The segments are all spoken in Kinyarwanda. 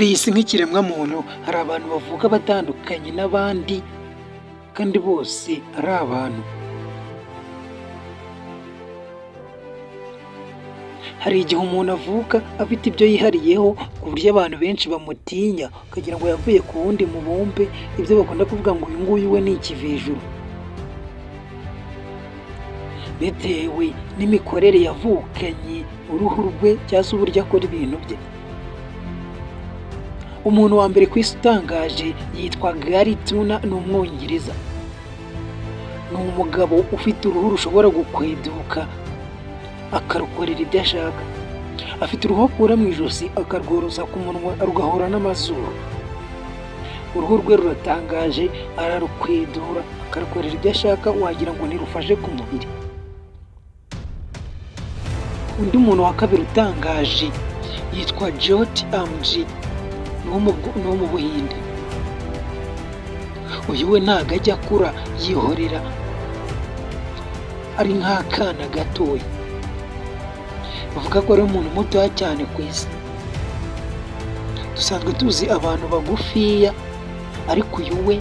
Kuri iyi si nk'ikiremwamuntu hari abantu bavuka batandukanye n'abandi kandi bose ari abantu. Hari igihe umuntu avuka afite ibyo yihariyeho ku buryo abantu benshi bamutinya ukagira ngo yavuye ku wundi mubumbe, ibyo bakunda kuvuga ngo uyu nguyu we ni ikivejuru, bitewe n'imikorere yavukanye, uruhu rwe cyangwa se uburyo akora ibintu bye. Umuntu wa mbere ku isi utangaje yitwa Gary Turner, ni Umwongereza. Ni umugabo ufite uruhu rushobora gukweduka akarukorera ibyo ashaka. Afite uruhu akura mu ijosi akarworoza ku munwa rugahura n'amazuru. Uruhu rwe ruratangaje, ararukwedura akarukorera ibyo ashaka, wagira ngo ntirufashe ku mubiri. Undi muntu wa kabiri utangaje yitwa Jyoti Amji, ni uwo mu Buhinde. Uyu we ntago ajya akura, yihorera ari nk'akana gatoya. Bavuga ko ari umuntu mutoya cyane ku isi. Dusanzwe tuzi abantu bagufiya, ariko uyu we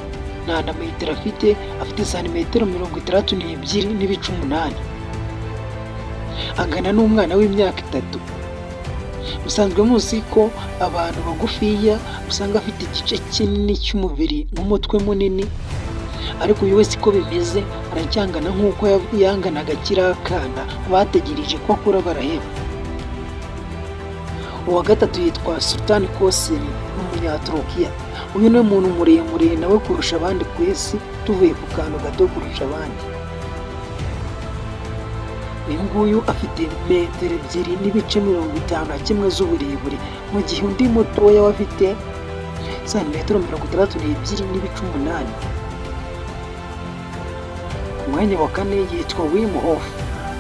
nta na metero afite santimetero 62 n'ibice 8. Angana n'umwana w'imyaka 3. Musanzwe muzi ko abantu bagufiya usanga afite igice kinini cy'umubiri nk'umutwe munini, ariko uyu we siko bimeze, aracyangana nk'uko yanganaga akiri akana. Bategereje ko akura baraheba. Uwa gatatu yitwa Sultan Kosen, n'Umunyaturukiya. Uyu ni umuntu muremure nawe kurusha abandi ku isi, tuvuye ku kantu gato kurusha abandi. Uyu nguyu afite metero 2 n'ibice 51 z'uburebure, mu gihe undi mutoya we afite santimetero 62 n'ibice 8. Ku mwanya wa kane yitwa Wim Hof,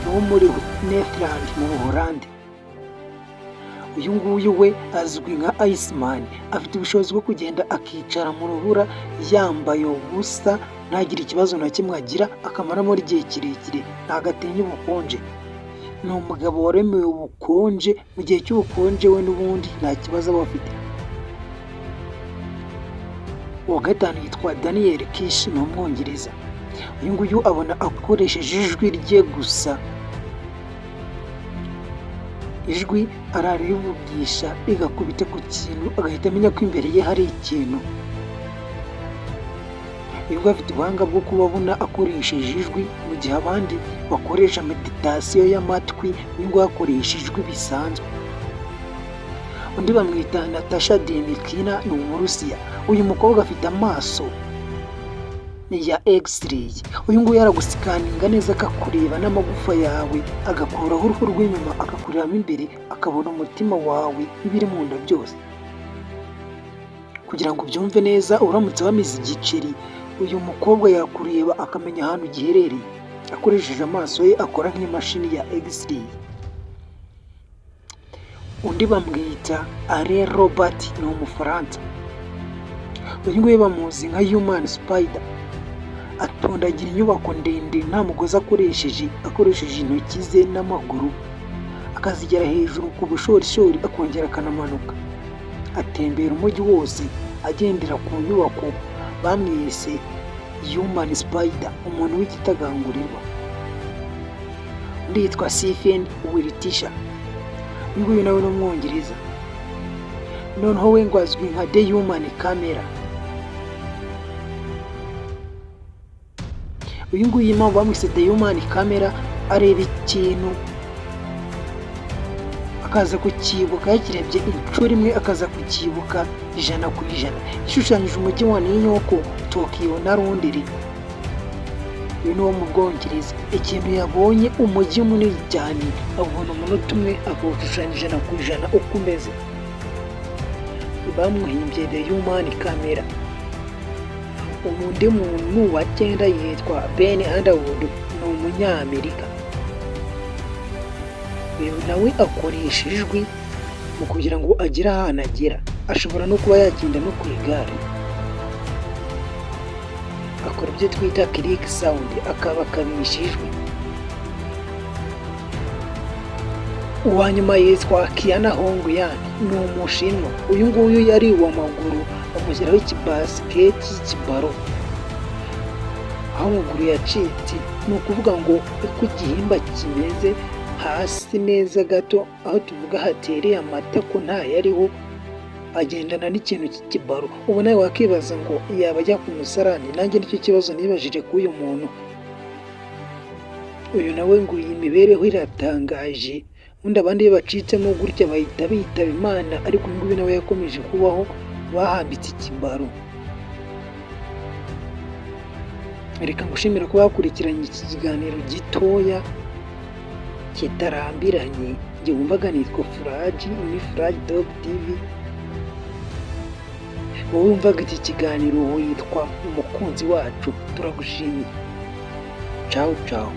wo muri Netherland mu Buholandi. Uyu nguyu we azwi nka Iceman. Afite ubushobozi bwo kugenda akicara mu rubura yambaye ubusa, ntagire ikibazo na kimwe agira, akamaramo igihe kirekire, ntago atinya ubukonje. Ni umugabo waremewe ubukonje, mu gihe cy'ubukonje we n'ubundi nta kibazo aba afite. Uwa gatanu yitwa Daniel Kish, ni Umwongereza. Uyu nguyu abona akoresheje ijwi rye gusa. Ijwi ararivugisha rigakubita ku kintu, agahita amenya ko imbere ye hari ikintu. Uyu afite ubuhanga bwo kubabona akoresheje ijwi, mu gihe abandi bakoresha meditasiyo y'amatwi, uyu nguyu akoresha ijwi bisanzwe. Undi bamwita Natasha Demikina, ni Umurusiya. Uyu mukobwa afite amaso ya X-ray. Uyu nguyu aragusikaninga neza, akakureba n'amagufa yawe, agakuraho uruhu rw'inyuma, akakurebamo imbere, akabona umutima wawe n'ibiri mu nda byose. Kugira ngo ubyumve neza, uramutse wamize igiceri, uyu mukobwa yakureba akamenya ahantu giherereye akoresheje amaso ye, akora nk'imashini ya X-ray. Undi bamwita Alain Robert, ni Umufaransa. Uyu nguyu bamuzi nka Human Spider. Atondagira inyubako ndende nta mugozi akoresheje intoki ze n'amaguru, akazigera hejuru ku bushorishori, akongera akanamanuka. Atembera umujyi wose agendera ku nyubako. Bamwise Human Spider, umuntu w'igitagangurirwa. Undi yitwa Stephen Wiltshire. Uyu nguyu nawe ni Umwongereza. Noneho we ngo azwi nka The Human Camera. Uyu nguyu impamvu bamwise The Human Camera, areba ikintu akaza kukibuka, yakirebye inshuro imwe akaza kukibuka 100%. Ishushanyije umujyi wa New York, Tokyo na Londres. Uyu ni wo mu Bwongereza. Ikintu yabonye umujyi munini cyane, abona umunota umwe akawushushanya 100% uko umeze. Bamuhimbye The Human Camera. Undi muntu wa 9 yitwa Ben Underwood, ni Umunyamerika. Uyu nawe akoresha ijwi mu kugira ngo agire ahantu agera. Ashobora no kuba yagenda no ku igare. Akora ibyo twita click sound, akaba akabisha ijwi. uwa nyuma yitwa Kiana Hong Yan, ni umushinwa. Uyu nguyu yari uw'amaguru, bamushyiraho ikibasiketi cy'ikibaro aho amaguru yacitse. Ni ukuvuga ngo uko igihimba kimeze hasi neza gato, aho tuvuga hatereye amatako ntayariho, agendana n'ikintu cy'ikibaro. ubu nawe wakibaza ngo yaba ajya ku musarani? Nanjye nicyo kibazo nibajije kuri uyu muntu. Uyu nawe ngo iyi mibereho iratangaje, ubundi abandi iyo bacitsemo gutya bahita bitaba Imana, ariko uyu nguyu nawe yakomeje kubaho bahambitse ikibaro. Reka ngushimira kuba wakurikiranye iki kiganiro gitoya kitarambiranye. Njye wumvaga nitwa Furaji, ni Furaji Dog TV. wowe wumvaga iki kiganiro witwa umukunzi wacu, turagushimiye. Ciao ciao.